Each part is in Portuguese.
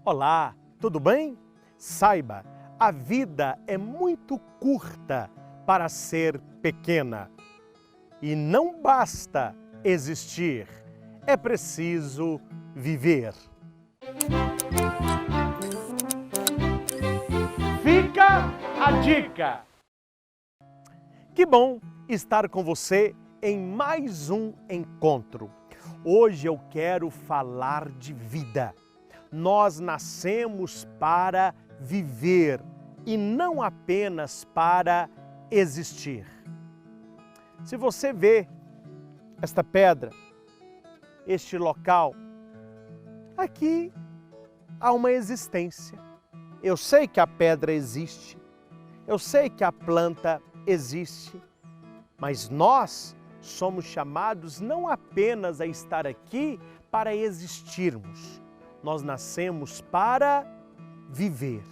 Olá, tudo bem? Saiba, a vida é muito curta para ser pequena. E não basta existir, é preciso viver. Fica a dica! Que bom estar com você em mais um encontro. Hoje eu quero falar de vida. Nós nascemos para viver e não apenas para existir. Se você vê esta pedra, este local, aqui há uma existência. Eu sei que a pedra existe, eu sei que a planta existe, mas nós somos chamados não apenas a estar aqui para existirmos, nós nascemos para viver.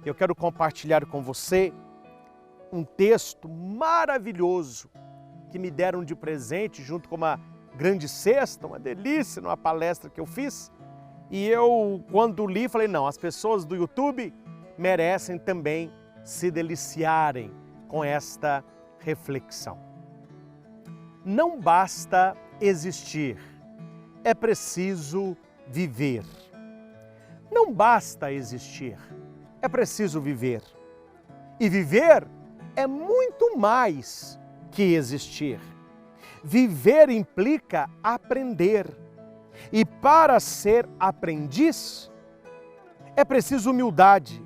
Eu quero compartilhar com você um texto maravilhoso que me deram de presente junto com uma grande cesta, uma delícia, numa palestra que eu fiz. E eu, quando li, falei, não, as pessoas do YouTube merecem também se deliciarem com esta reflexão. Não basta existir, é preciso viver. Não basta existir, é preciso viver. E viver é muito mais que existir. Viver implica aprender. E para ser aprendiz, é preciso humildade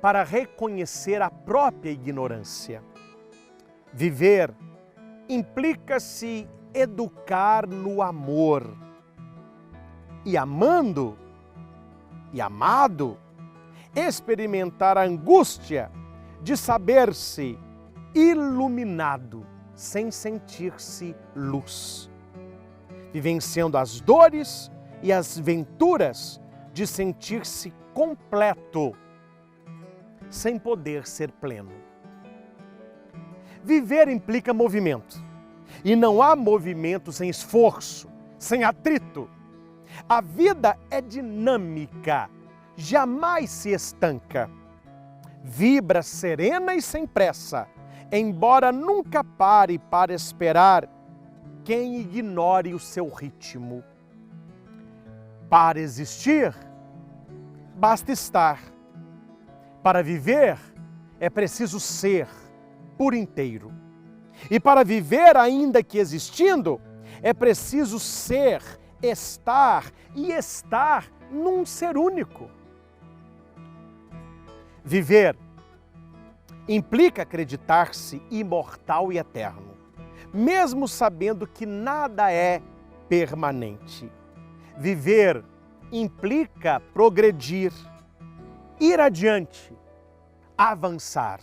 para reconhecer a própria ignorância. Viver implica-se educar no amor. E amando e amado, experimentar a angústia de saber-se iluminado sem sentir-se luz. Vivenciando as dores e as venturas de sentir-se completo, sem poder ser pleno. Viver implica movimento, e não há movimento sem esforço, sem atrito. A vida é dinâmica, jamais se estanca. Vibra serena e sem pressa, embora nunca pare para esperar quem ignore o seu ritmo. Para existir, basta estar. Para viver, é preciso ser por inteiro. E para viver, ainda que existindo, é preciso ser, estar e estar num ser único. Viver implica acreditar-se imortal e eterno, mesmo sabendo que nada é permanente. Viver implica progredir, ir adiante, avançar.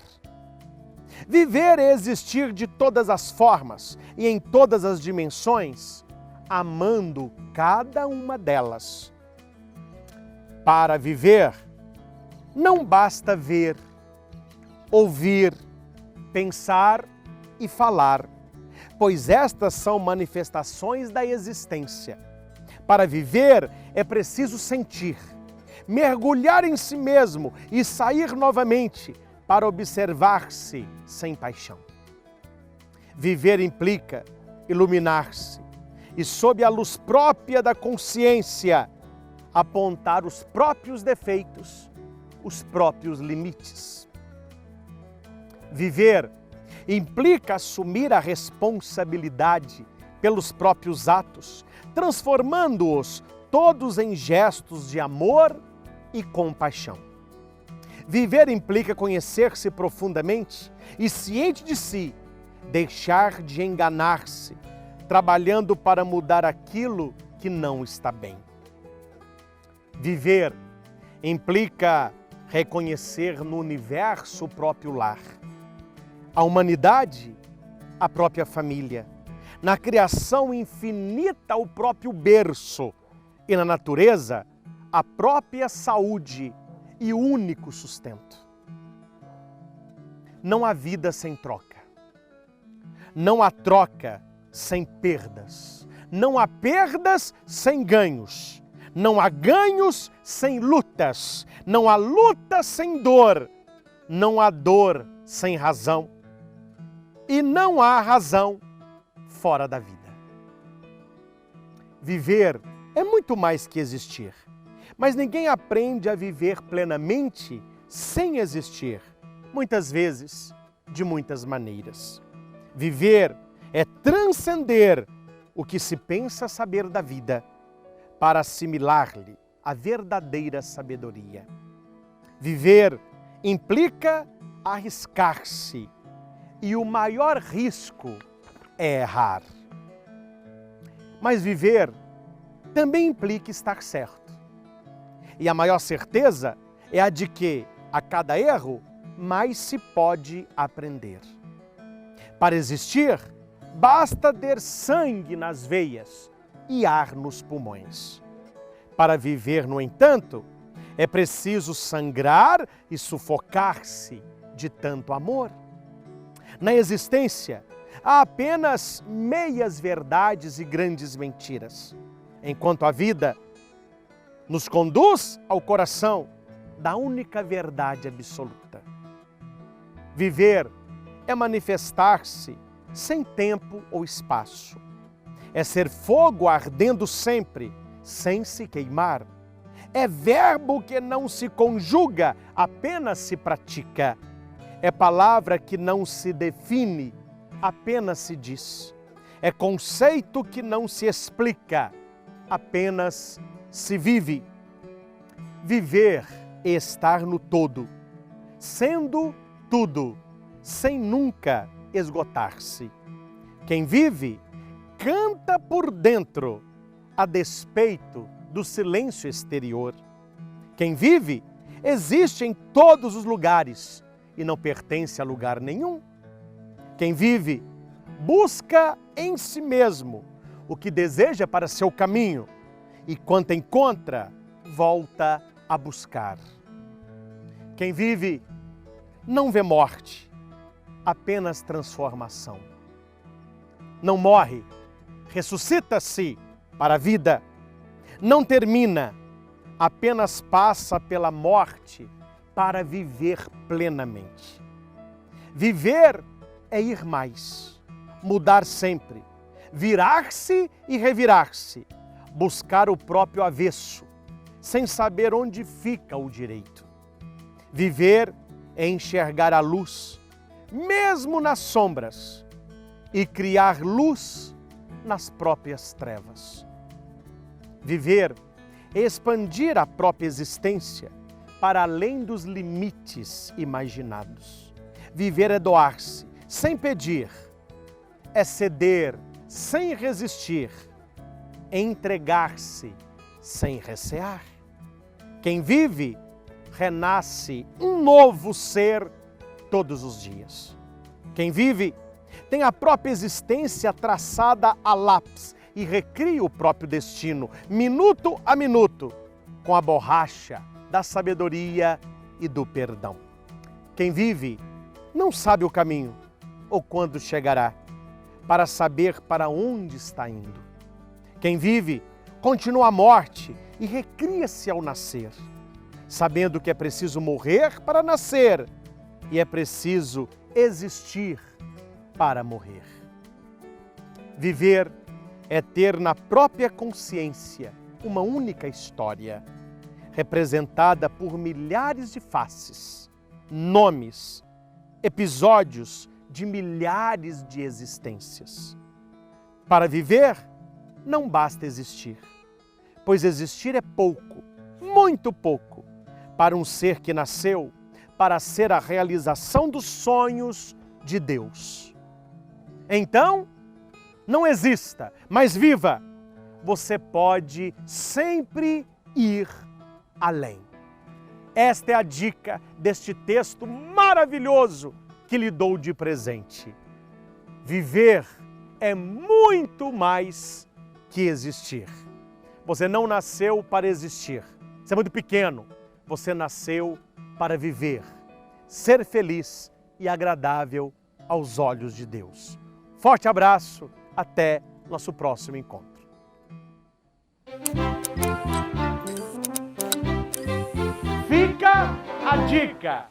Viver é existir de todas as formas e em todas as dimensões, amando cada uma delas. Para viver, não basta ver, ouvir, pensar e falar, pois estas são manifestações da existência. Para viver é preciso sentir, mergulhar em si mesmo e sair novamente para observar-se sem paixão. Viver implica iluminar-se e, sob a luz própria da consciência, apontar os próprios defeitos, os próprios limites. Viver implica assumir a responsabilidade pelos próprios atos, transformando-os todos em gestos de amor e compaixão. Viver implica conhecer-se profundamente e, ciente de si, deixar de enganar-se, trabalhando para mudar aquilo que não está bem. Viver implica reconhecer no universo o próprio lar, a humanidade, a própria família, na criação infinita o próprio berço e na natureza a própria saúde e único sustento. Não há vida sem troca. Não há troca sem perdas. Não há perdas sem ganhos. Não há ganhos sem lutas, não há luta sem dor, não há dor sem razão e não há razão fora da vida. Viver é muito mais que existir, mas ninguém aprende a viver plenamente sem existir, muitas vezes, de muitas maneiras. Viver é transcender o que se pensa saber da vida para assimilar-lhe a verdadeira sabedoria. Viver implica arriscar-se e o maior risco é errar. Mas viver também implica estar certo. E a maior certeza é a de que, a cada erro, mais se pode aprender. Para existir, basta ter sangue nas veias e ar nos pulmões. Para viver, no entanto, é preciso sangrar e sufocar-se de tanto amor. Na existência, há apenas meias verdades e grandes mentiras, enquanto a vida nos conduz ao coração da única verdade absoluta. Viver é manifestar-se sem tempo ou espaço. É ser fogo ardendo sempre, sem se queimar. É verbo que não se conjuga, apenas se pratica. É palavra que não se define, apenas se diz. É conceito que não se explica, apenas se vive. Viver é estar no todo, sendo tudo, sem nunca esgotar-se. Quem vive, canta por dentro, a despeito do silêncio exterior. Quem vive, existe em todos os lugares e não pertence a lugar nenhum. Quem vive, busca em si mesmo o que deseja para seu caminho e, quando encontra, volta a buscar. Quem vive, não vê morte, apenas transformação. Não morre, ressuscita-se para a vida. Não termina, apenas passa pela morte para viver plenamente. Viver é ir mais, mudar sempre, virar-se e revirar-se, buscar o próprio avesso, sem saber onde fica o direito. Viver é enxergar a luz, mesmo nas sombras, e criar luz nas próprias trevas. Viver é expandir a própria existência para além dos limites imaginados. Viver é doar-se sem pedir, é ceder sem resistir, é entregar-se sem recear. Quem vive, renasce um novo ser todos os dias. Quem vive, tem a própria existência traçada a lápis e recria o próprio destino, minuto a minuto, com a borracha da sabedoria e do perdão. Quem vive não sabe o caminho ou quando chegará, para saber para onde está indo. Quem vive continua a morte e recria-se ao nascer, sabendo que é preciso morrer para nascer e é preciso existir para morrer. Viver é ter na própria consciência uma única história, representada por milhares de faces, nomes, episódios de milhares de existências. Para viver, não basta existir, pois existir é pouco, muito pouco, para um ser que nasceu para ser a realização dos sonhos de Deus. Então, não exista, mas viva. Você pode sempre ir além. Esta é a dica deste texto maravilhoso que lhe dou de presente. Viver é muito mais que existir. Você não nasceu para existir. Você é muito pequeno. Você nasceu para viver, ser feliz e agradável aos olhos de Deus. Forte abraço, até nosso próximo encontro. A dica